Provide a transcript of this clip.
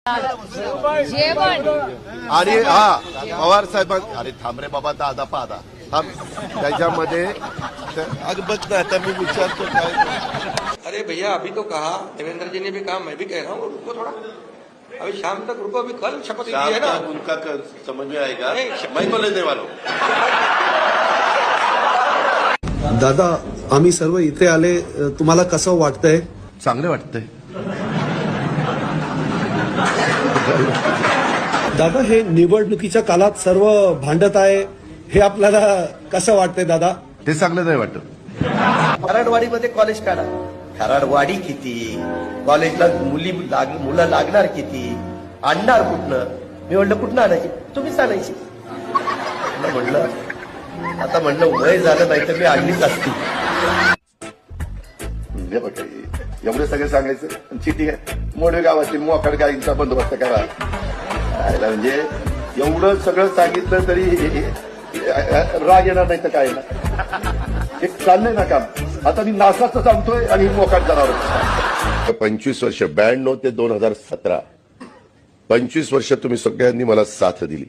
जेवण आणि हा पवार साहेब अरे थांब रे बाबा दादा पादा थांब त्याच्यामध्ये अग बघ ना आता मी विचारतो काय अरे भैया अभी तो कहा देवेंद्र जी ने भी कहा मैं भी कह रहा हूँ रुको थोड़ा अभी शाम तक रुको अभी कल शपथ ली है ना उनका समझ में आएगा मैं तो लेने वाला हूं दादा आम्ही सर्व इथे आले तुम्हाला कसं वाटतंय? चांगलं वाटतंय दादा हे निवडणुकीच्या काळात सर्व भांडत आहे हे आपल्याला कसं वाटतंय दादा? ते चांगलं नाही वाटत. खराडवाडीमध्ये कॉलेज काढा. खराडवाडी किती, कॉलेजला मुलं लागणार किती, आणणार कुठनं? मी म्हणलं कुठनं आणायची? तुम्हीच आणायची. म्हणलं आता म्हणलं वय झालं नाही तर मी आणलीच असती. एवढं सगळं सांगायचं चिठी आहे मोडे गावातील मोकाड गाईंचा बंदोबस्त करा म्हणजे एवढं सगळं सांगितलं तरी राग येणार नाही तर काय ना एक चाललंय ना काम. आता मी नासाचं सांगतोय आणि मोकाट जाणार 25 वर्ष 92 ते 2017 25 वर्ष तुम्ही सगळ्यांनी मला साथ दिली.